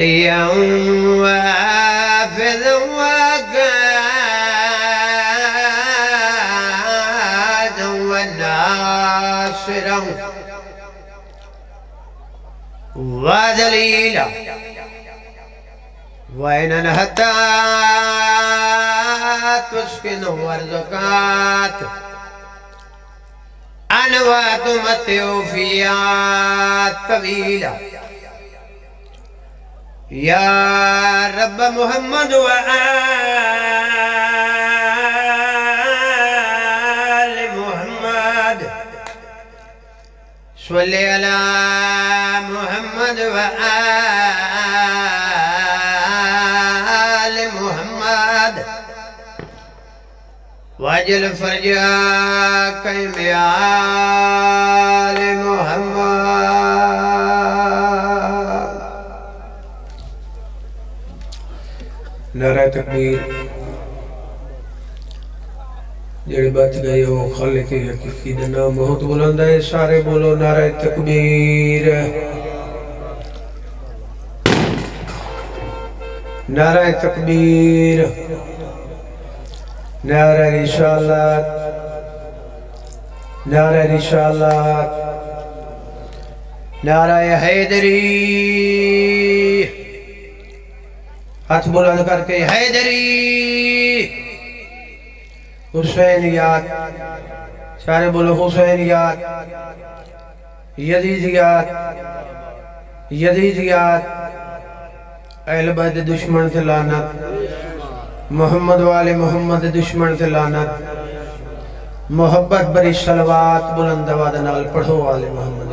वलिया वाफिद वगाद वनासिरा वदलीला वैनन हता तुस्किन वर्ज़कात अनवात मतयूफियात तवीला या रब मुहम्मद व आल मुहम्मद सल्ली अला मुहम्मद व आल मुहम्मद वाजिल फरजा क़ैम आल मुहम्मद। नारा तकबीर। जेड़े बच गए हो खालिक हकीकी दा नाम बहुत बुलंद है, सारे बोलो नारा तकबीर। नारा तकबीर, नारा रिसालत, नारा रिसालत, नारा हैदरी। हाथ बुलंद करके हैदरी हुसैनियात, सारे बोलो हुसैनियात, यजीदियात, यजीदियात, अहले बैत दुश्मन से लानत, मोहम्मद वाले मोहम्मद दुश्मन से लानत, मोहब्बत बरी सलवात बुलंद आवाज़ नाल पढ़ो वाले मोहम्मद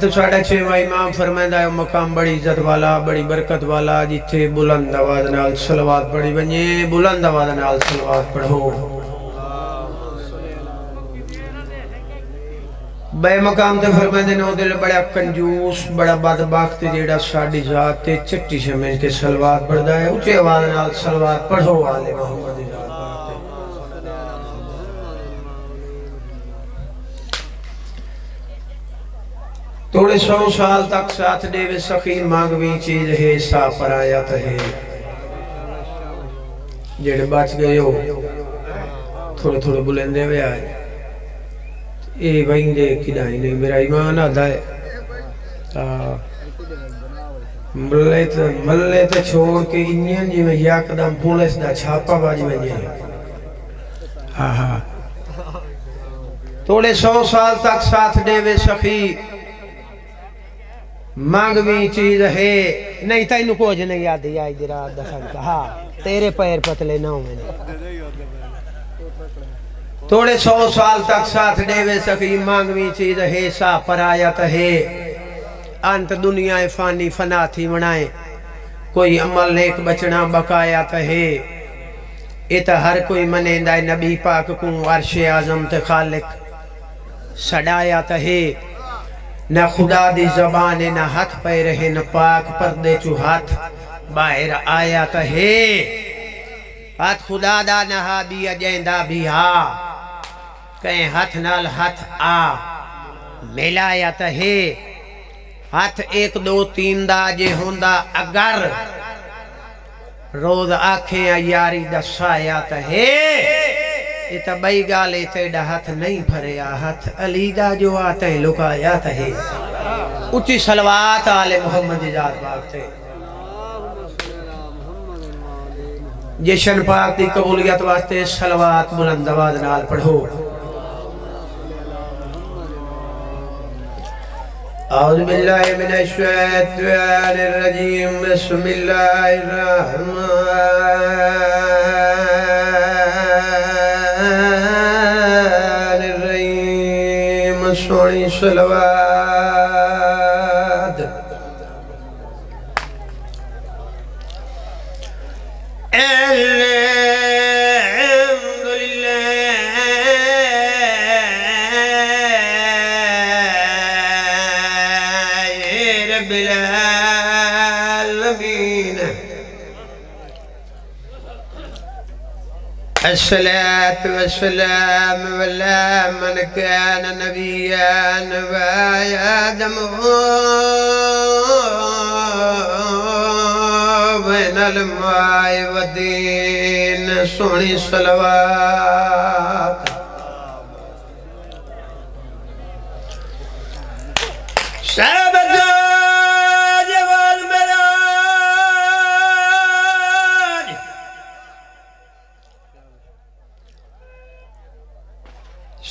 तो साढ़े 6 इमाम फरमांदा है मकाम बड़ी इज्जत वाला बड़ी बरकत वाला जिथे बुलंद आवाज़ नाल सलवात पढ़ी वने, बुलंद आवाज़ नाल सलवात पढ़ो। बे मकाम ते फरमांदे ने दिल बड़ा कंजूस बड़ा बदबख्त जेड़ा साडी जात ते चिट्टी समझ के सलवात पढ़दा है, ऊंची आवाज़ नाल सलवात पढ़ो वाले मोहम्मद। थोड़े 100 साल तक साथ देवे सखी मांगवी चीज है सा परायत है। जेड़े बच गए हो थोड़े थोड़े बुलंदे वे आज ए वहिंदे किदाई नहीं मेरा ईमान आधा है। मल्ले ते छोड़ के इंजन जिवें यकदम पुलिस दा छापा बाज वजे। हाँ हाँ थोड़े 100 साल तक साथ देवे सखी मांगवी चीज है नहीं तेन कुछ नहीं याद आई रात दफा। हाँ तेरे पैर पतले ना हो थोड़े 100 साल तक साथ देवे सखी मांगवी चीज है सा परायत है। अंत दुनिया फानी फना थी बनाए कोई अमल नेक बचना बकायात है। इत हर कोई मनेंदा नबी पाक को अर्श आजम ते खालिक सडायात है। न खुदा दी जबान न हाथ पैर है न पाक पर्दे चू हाथ बाहर आया तो है। हाथ खुदा दा नहा भी अजेंदा भी हा कहीं हाथ नाल हाथ आ मिलाया तो है। हाथ 1 2 3 दा जे होंदा अगर रोज आखे यारी दसाया तो है। ये तो बई गाल तेरा हाथ नहीं भरया हाथ अली दा जो आते लुकाया है। उच्ची सलवात आले मोहम्मद जात पाक थे जशन पाक दी कबूलियत वास्ते सलवात बुलंद आवाज़ नाल पढ़ो। औज़ु बिल्लाहि मिनश शैतानिर रजीम बिस्मिल्लाहिर रहमानिर रहीम। सोनी सलवात अस्सलातु वस्सलाम अला मन कान नबिय्यन व आदम बैनल माए व दीन। सोहनी सलवात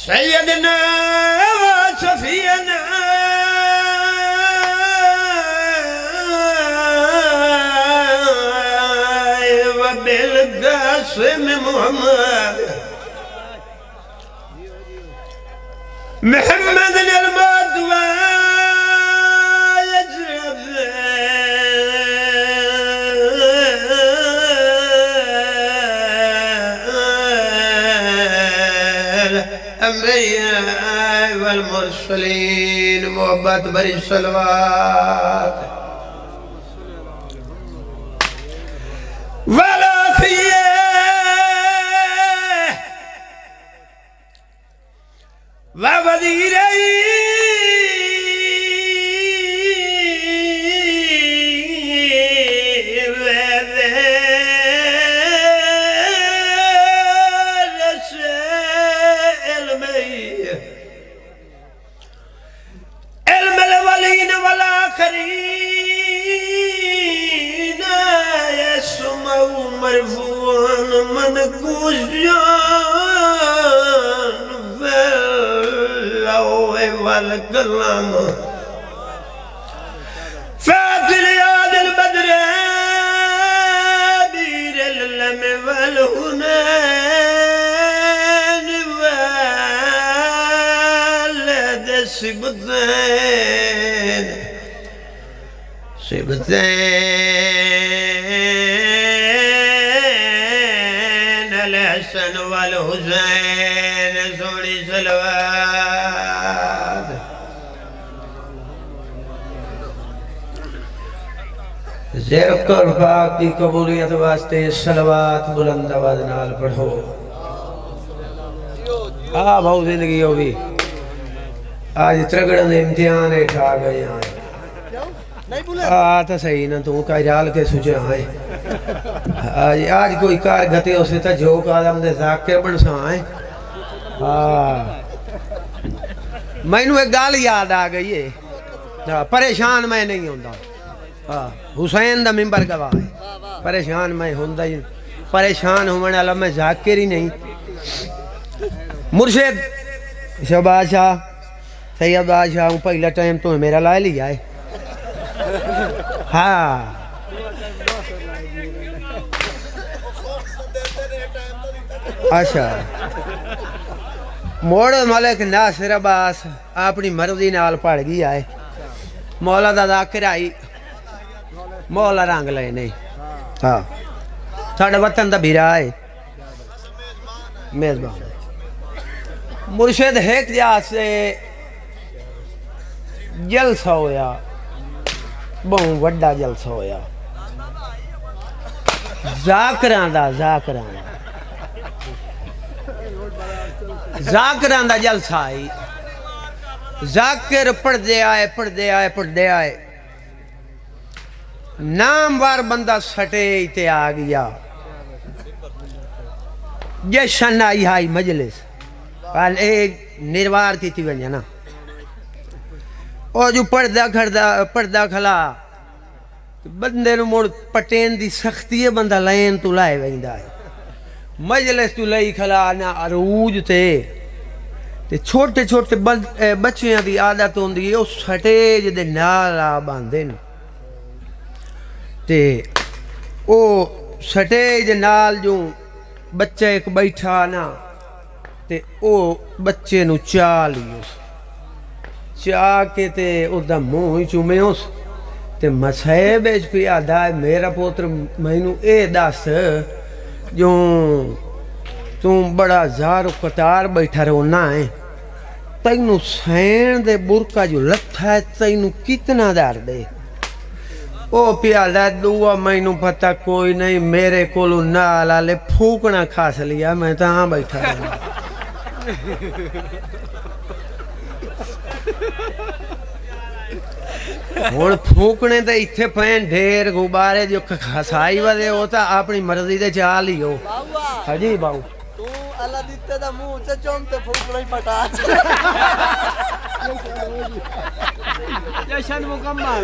सैयदना व सफियना व बिलकासिम मुहम्मद मुहम्मद अल-मुतवा वलमुरसलीन। मोहब्बत भरी सलवात वलाफिये व वज़ीरे मरफून मन कुशान वल्लौह वल कलम फातिल यादिल बद्र बीरल लम वल हुनैन वलद सिबतैन हसन वल हुसैन। सोहनी सलवात ज़िक्र पाक की कबूलियत वास्ते सलवात बुलंद आवाज़ नाल पढ़ो। आ बहुत जिंदगी हो भी आज त्रगड़न इम्तिहान ठा गए हैं। तो सही ना तू का जाल के सुझा है आज आज कोई कार गते उसे तो जो आलम दे जाकिर बन सा है। मैनू एक गाल याद आ गई है। परेशान मैं नहीं होता। हुसैन दा मिंबर गवाह है। परेशान मैं होंदा ही परेशान होने वाला मैं जाकिर ही नहीं। मुर्शिद शहबाज शाह सैयद बादशाह पहला टाइम तो मेरा ला लिया है। हाँ अच्छा मोड़ मलिक नासिर अब्बास अपनी मर्जी नाल पड़ गया है। मौला दा जाकिर आई मौला रंग ले नहीं। हाँ साढ़े वतन दा भीरा है मेजबान मुर्शिद हेक जा से जलसा होया बहुत वड्डा जलसा होया जाकरां दा जलसा आई। जाकिर पढ़दे आए नामवार बंदा सटे ते आ गया। जशन आई हाई मजलिस एक निर्वार की थी वंजा ना और जो पढ़दा खला बंदे नु मुड़ पटेन दी सख्ती है। बंदा लैन तू लाए वेंदा है मजलिस तू लई खला ना अरूज ते छोटे छोटे बच्चियां दी आदत होंदी है उस सटेज दे नाल आ बांधे ते ओ सटेज नाल जो बच्चा एक बैठा ना ते ओ बच्चे नु चा लियो चा के ते ओदा मुंह ही चूमे उस ते मसैब पे आदा मेरा पुत्र मैनू ए दस जो तू बड़ा ज़ारो कतार बैठा रोना है तैनू सैन दे बुरका जो लथा है तैनू कितना दर दे ओ प्याला दुआ मैनू पता कोई नहीं मेरे कोलू नाल आले फूकना खास लिया मैं तो हाँ बैठा हुण फूकने तो इत्थे पैन ढेर गुब्बारे जो खसाई वाले हो तो अपनी मर्जी दे चाल ही हो। हाजी बाबू तू अल्लाह दिते दा मुंह च चोमते फूकना ही पटा जशन मुकम्मल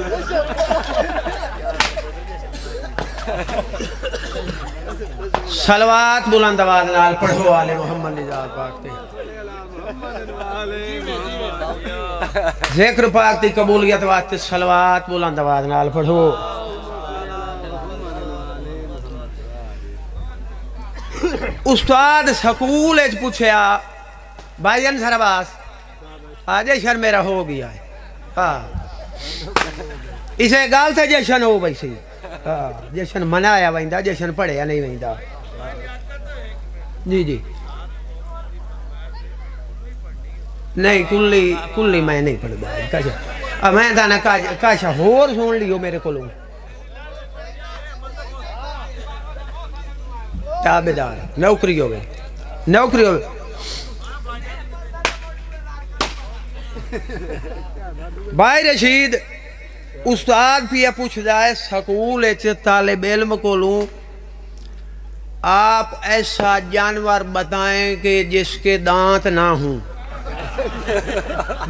सलवात बुलंद आवाज नाल पढ़ो आले मोहम्मद निजात पाक ते जिक्र पाक दी कबूलियत वास्ते सलवात बुलंद आवाज नाल पढ़ो। उस्ताद स्कूल च पूछया भाईजान सरबास आज जशन मेरा हो गया है। हाँ इसे गल से जशन हो भाई सही। हाँ जशन मनाया वहींदा जशन पढ़िया नहीं वहींदा। जी जी नहीं कुल्ली कुल्ली मैं नहीं पढ़दा काशा मैं दाना काशा होर सुन लियो मेरे को ताबेदार नौकरी हो गई नौकरी हो भाई रशीद उस्ताद पिया पूछदा है स्कूल तालिब इल्म कोलू आप ऐसा जानवर बताएं कि जिसके दांत ना हों।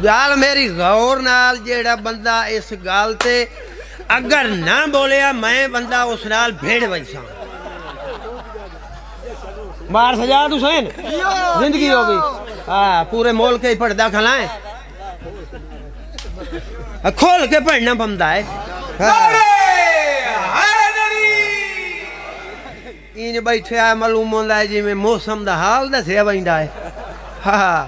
गाल मेरी गौर नाल जेड़ा बंदा इस गाल ते अगर ना बोलिया मैं बंदा उस नाल भेड़ वैसा मार सजाद हुसैन जिंदगी हो गई। हाँ पूरे मोल के पढ़दा खलाए खोल के पढ़ना बंदा है। इन बैठे मालूम होंदा है जिवें मौसम दा हाल दसिया वहींदा है। हाँ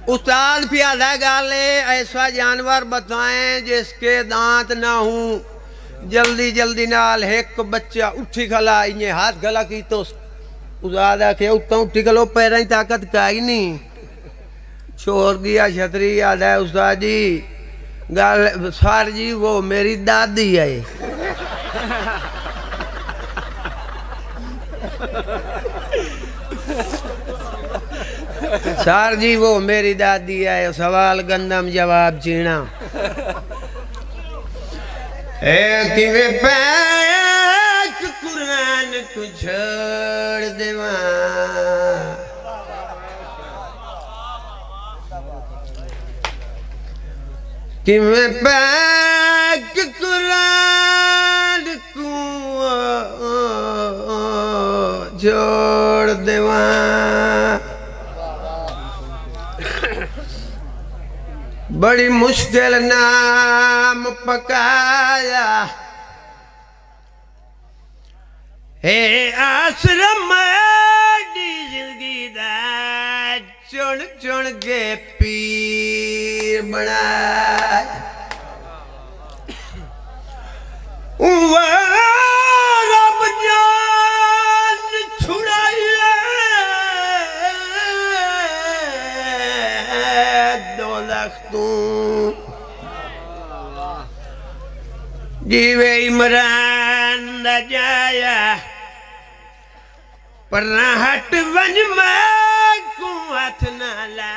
उस्ताद प्यादा गाले ऐसा जानवर बताएं जिसके दांत ना हों। जल्दी जल्दी नाल एक बच्चा उठी खला इन्हें हाथ गला की तो उस्ताद आखे उत्तों उठी खलो पैर की ताकत काई नहीं छोड़ दिया छतरी याद है उस्ताद जी गाल सर जी वो मेरी दादी है। सर जी वो मेरी दादी है सवाल गंदम जवाब चीना किवें पैक कुरान को छोड़ देवा किवें पैक कुरान को छोड़ देवा बड़ी मुश्किल नाम पकाया हे आश्रम जिंदगी दा चुन चुन के पीर बनाया रब जान छुड़ाइए तू जीवे इमरान न जाया पर हट वंज मैं को हथ न ला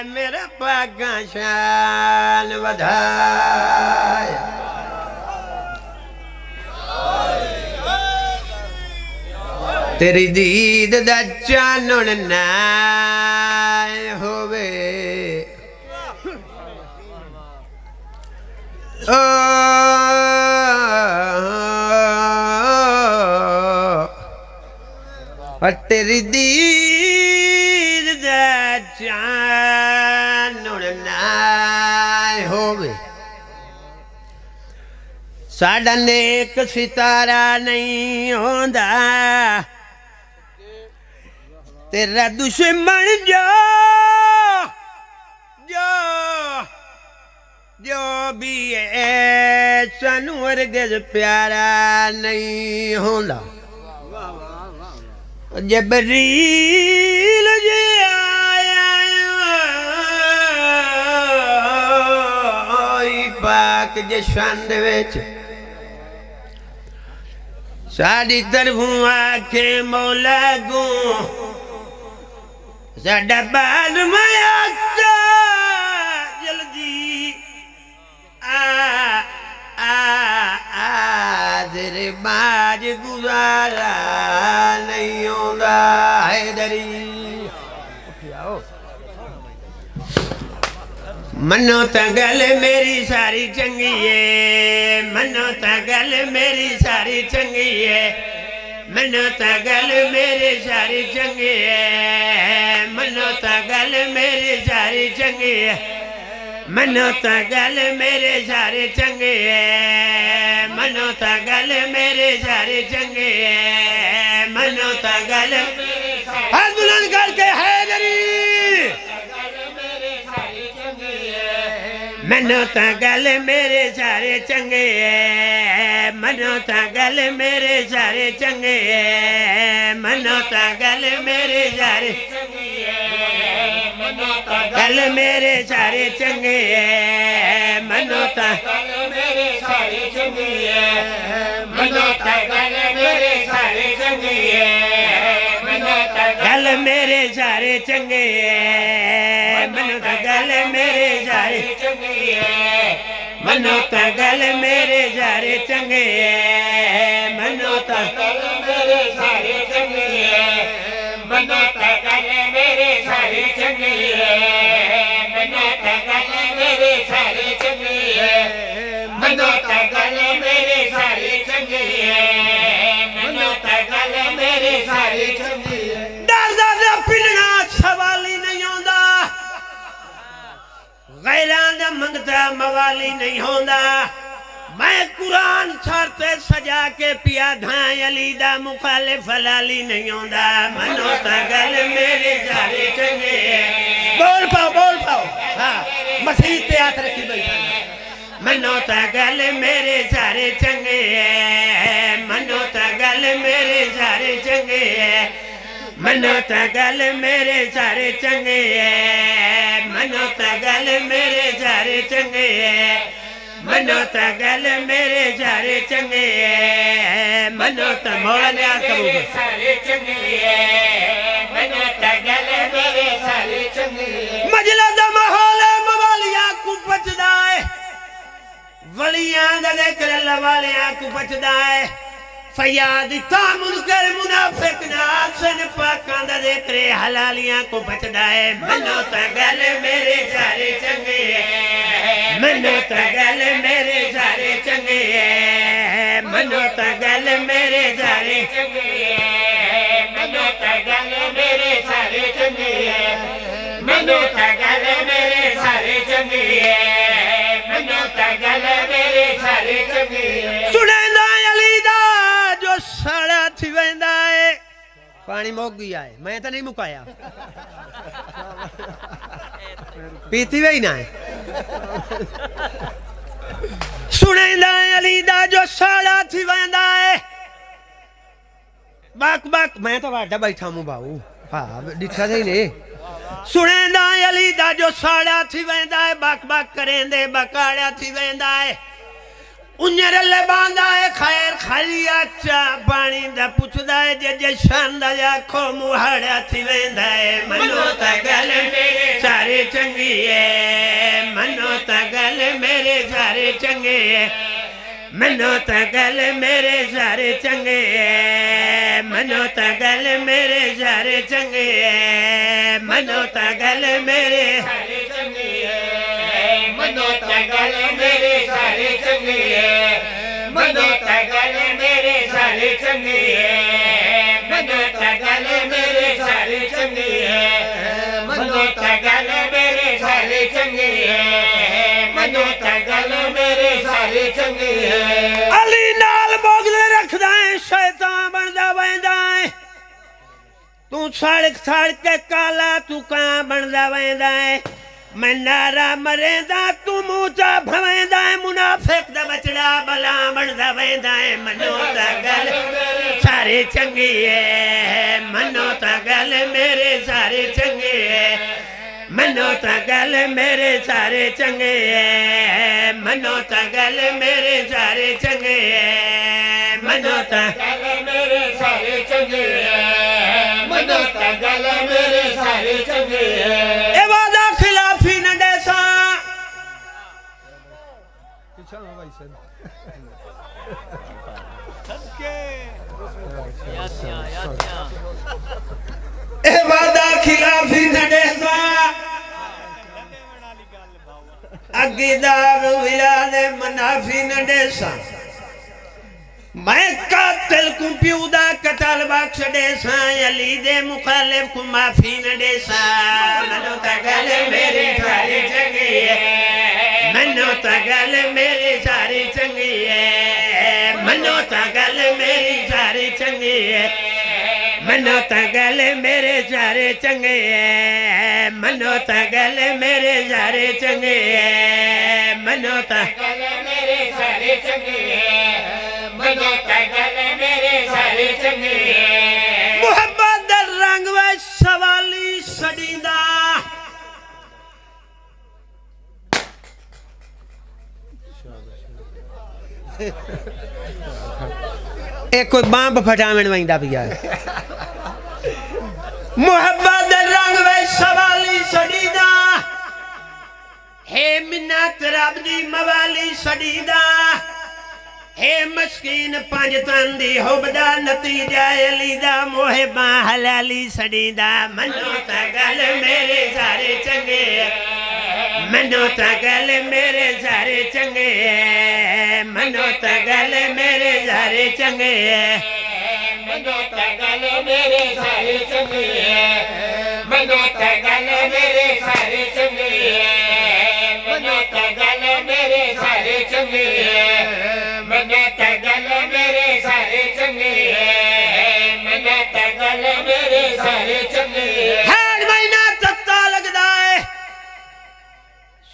मेरा पागा शान वधाया तेरी दीद दा चानण ना होवे तेरी दीद दा चानण ना होवे साडा नेक सितारा नहीं होंदा तेरा दुश्मन जो भी है सानू हरगिज़ प्यारा नहीं होंदा जबरील जे आया पाक जशन दे विच साड़ी तरफों आखे मौला गो साडा बाल माया जल्दी तेरे बाज गुजारा नहीं होगा हैदरी मनो ता गल मेरी सारी चंगी है मनो ता गल मेरी सारी चंगी है मनो ता गल मेरी सारी चंगी है मनो ता गल मेरी सारी चंगी है मनो ता गल मेरे सारे चंगे है मनो ता गल मेरे सारे चंगे है मनो ता गल हाथ बुलंद करके हैदरी मनो ता गल मेरे सारे चंगे है मनो ता गल मेरे सारे चंगे है मनो ता गल मेरे सारे गल मेरे सारे चंगे है मनो ता गल मेरे सारे चंगे है मनो ता गल मेरे सारे चंगे है मनो ता गल मेरे सारे चंगे है मनो ता गल मेरे सारे चंगे है मनो ता गल मेरे सारे चंगे है मनो ता गल मेरे सारे चंगे है मनो ता गल मेरे सारे चंगे है मनो ता गल मेरे सारे चंगे है मनो ता गल मेरे सारे चंगे है मनो ता गल मेरे सारे चंगे है डर दा पिलना सवाल ही नहीं आंदा गैरां दा मंगता मवाली नहीं होंदा मैं कुरान छाड़ते सजा के पिया धाय अली दा मुखालिफ हलाली नहीं होंदा मनो ता गल मेरे सारे चंगे बोल पाओ हाँ मसीह पे हाथ रखी बैठा मनो ता गल मेरे सारे चंगे मनो ता गल मेरे सारे चंगे मनो ता गल मेरे सारे चंगे मनो ता गल मेरे सारे चंगे मनो ता गल मेरे सारे चंगे मनो ता मौला ने करूंगा सारे चंगे मनो ता गल मेरे सारे चंगे मजला दा माहौल मवालिया को बचदा है वलियां दा जिक्र अल्लाह वालियां को बचदा है फयाद ता मुनकर मुनाफिक ना सन पाकां दा जिक्र हलालियां को बचदा है मनो ता गल मेरे सारे चंगे मनो ता गल मेरे सारे चंगे मनो ता गल मेरे सारे चंगे मनो ता गल मेरे सारे चंगे मनो ता गल मेरे सारे चंगे मनो ता गल मेरे सारे चंगे सुनेंदा अली दा जो साड़ा थी वेंदा है पानी मुक गया है मैं तो नहीं मुकाया पीती वही ना है सुनेंदा अली दा जो साड़ा थी वेंदा है बक बक मैं तो वाडा बैठा हूं बाऊ हाँ दिखा दे ने सुनेंदा अली दा जो साड़ा थी वेंदा है बक बक करेंदे बकाड़ा थी वेंदा है उन्हें ले बांधा है खैर खाली अच्छा पानी दा पुछदा है जे जे शानदा आखो मुहाड़ा थी वेंदा है मनो ता गल मेरे सारे चंगी है मनो ता गल मेरे सारे चंगे है मनो ता गल मेरे सारे चंगे है मनो ता गल मेरे सारे चंगे है मनो ता गल मेरे सारे चंगे है मनो ता गल मेरे सारे चंगे है मनो ता गल मेरे सारे चंगे है मनो ता गल मेरे सारे चंगे है मनो ता गल मेरे सारे चंगे है मनो ता गल मेरे सारे चंगे है अली नाल बोगले रखदा है शैतान बनदा वेंदा है तू सड़क सड़क के काला तू कां बनदा वेंदा है मैं नारा मरेंदा तू मूचा भवेंदा है मुनाफिक दा बचड़ा बला बनदा वेंदा है मनो ता गल सारे चंगे है मनो ता गल मेरे सारे चंगे है मनो ता गल मेरे सारे चंगे है मनो ता गल मेरे सारे चंगे है मनो ता सारे चंगे मनो तगल मेरे सारे चंगे ए वादा खिलाफी न देसा ए वादा खिलाफी न देसा अगीदाग विलादे मनाफी न देसा मैं कातिल को प्यूदा कतल बख्श देसा अली दे मुखालिफ को माफी न देसा मनो तगल मेरे सारे चंगे मनो तगल मेरे सारे चंगे मनो तगल मेरी सारे चंगे मनो तगल मेरे सारे चंगे मनो तगल मेरे सारे चंगे मनो तगल मेरे सारे चंगे मनो तगल मेरे सारे चंगे मोहब्बत दा रंग वे सवाली सड़ीदा एक कोई बांब फटावण वहींदा पिया मोहब्बत दा रंग वे सवाली सड़ीदा हे मिन्नत रब दी मवाली सड़ीदा हे मस्कीन पंज तन दी हुबदा नतीजा अलीदा मोहब्बा हलाली सड़ीदा मनो तगल मेरे सारे चंगे मनो तगल मेरे सारे चंगे मनो तगल मेरे सारे चंगे मनो तगल मेरे सारे चंगे मनो तगल मेरे सारे चंगे मनो तगल मेरे सारे चंगे मनो तगल मेरे सारे चंगे मनो तगल मेरे सारे चंगे हर महीना तत्ता लगदा है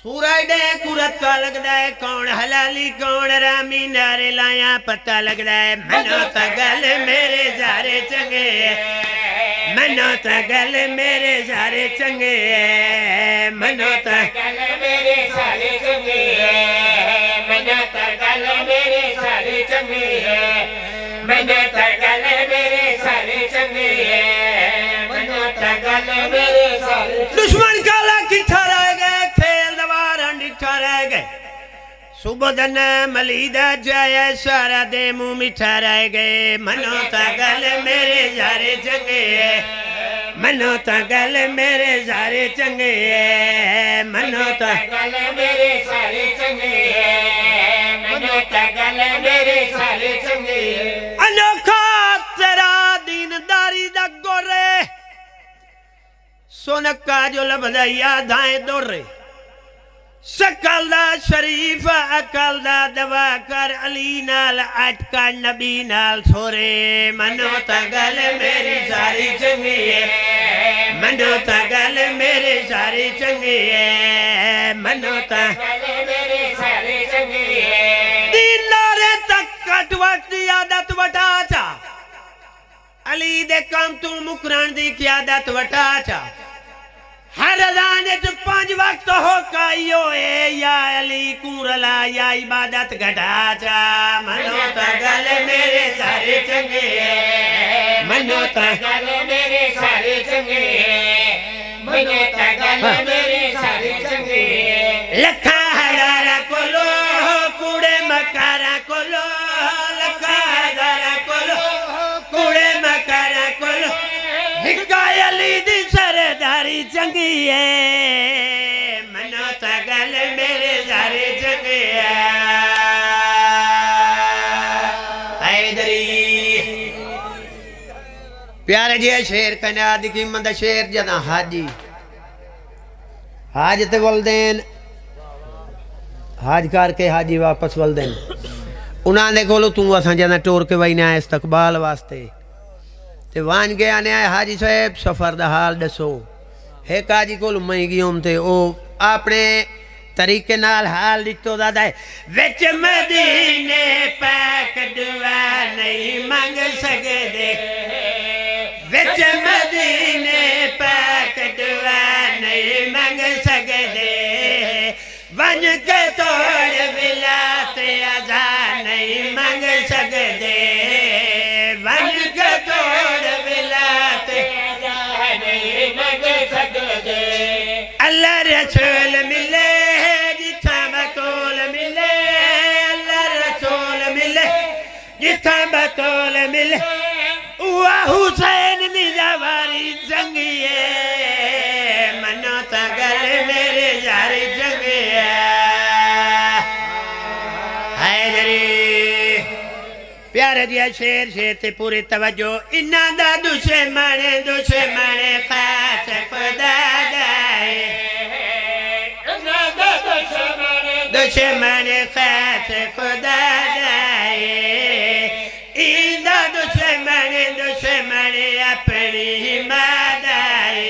सूरज दे कुरत्ता लगदा है कौन हलाली कौन रामी नारे लाया पता लगदा है मनो तगल मेरे सारे चंगे मनो तगल मेरे सारे चंगे मनो तगल मेरे सारे चंगे मनो तगल मेरे सारे चंगे मनो तगल मेरे सारे चंगे मनो तगल मेरे सारे दुश्मन काला किठा रह गए खेल दवार अंडिठा रह गए सुबोधन मलीदा जाया सारा दे मुंह मिठा रह गए मनो तगल मेरे सारे चंगे मनो तगल मेरे सारे चंगे मनो तगल मेरे सारे चंगे मनो तगल मेरे सारे चंगे अनोखा तेरा दीनदारी दा गोरे सोनका जो लभदैया दाएं दोरे शकल दा शरीफ अकल दा दवा कर अली नाल अटका नबी नाल छोरे मनो तगल मेरी सारी चंगी मनो तगल मेरे सारे चंगे मनो तगल मेरे सारे चंगे दीनारे तक कटवट दी आदत वटा चा अली दे काम तू मुकरान दी की आदत वटा चा हर अज़ान च 5 वक्त हो कायो ए या अली कुरला या इबादत घटा चा मनो तगल मेरे सारे चंगे मनो तगल मेरे सारे चंगे मनो तगल मेरे सारे चंगे लखा हजारा कोलो कूड़े मकारा कोलो लखा हजारा कोलो कूड़े मकारा कोलो हिकाय अली दी सरदारी चंगी है मनो तगल मेरे सारे चंगे हैदरी प्यारे जी शेर कन्या दी कीमत शेर जना हाजी हाज ते वलदेन हाज करके हाजी वापस वलदेन उन्होंने कोलो तू असा जना टोर के वही आए इस्तकबाल वास्ते ते वान गया ने आए हाजी साहब सफर दा हाल दसो है काजी कोल मई गियोम ते ओ अपने तरीके नाल हाल दितो दादा विच मदीने पाक दुआ नहीं मंग सकदे विच मदीने पाक दुआ नहीं मंग सकदे वन के तोड़ विलाते आजा नहीं मंग सकदे वन जग तोड़ मिलाते अल्लाह रसूल मिले जिथा बतौल मिले अल्लाह रसूल मिले जिथा बतौल मिले वह हुसैन निजावारी जंगिए मनो तगल मेरे जारी जंगिए हैदरी प्यारे दिया शेर शेर ते पूरी तवज्जो इन्ना दा दुश्मन खास खुदा दाए दुश्मन खास खुदा दाए इन्ना दुश्मन अपनी मादाए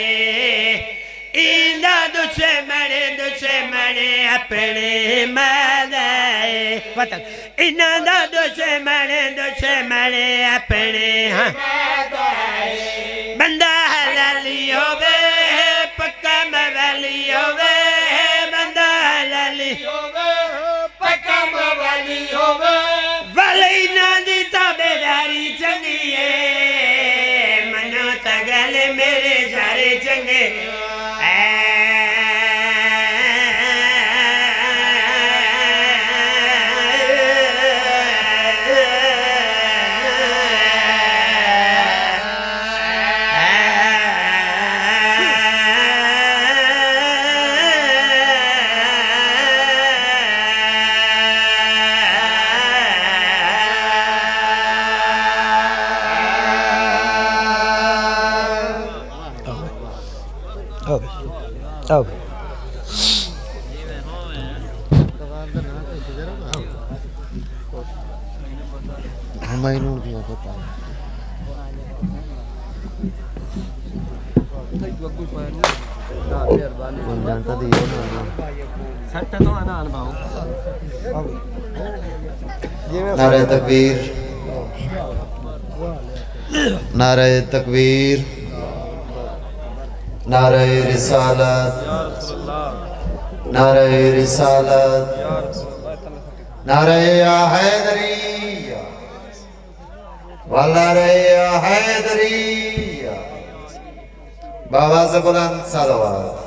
इन्ना दुश्मन अपने मादाए पता इन्ना दा दुश्मन अपने हाँ बंदा हलाली होवे पक्का मवाली होवे बंदा हलाली पक्का मवाली होवे वाले ना दी ताबेदारी चंगी है मनो तगल मेरे सारे चंगे Okay. हमायूं दिया पता जानता दियो ना सट्टा तो आना अनुभव नारे तकबीर नारे तकबीर नारे रिसालत नारे रिसालत नारे या हैदरी वाला रे या हैदरी बाबा से बुलंद सलवात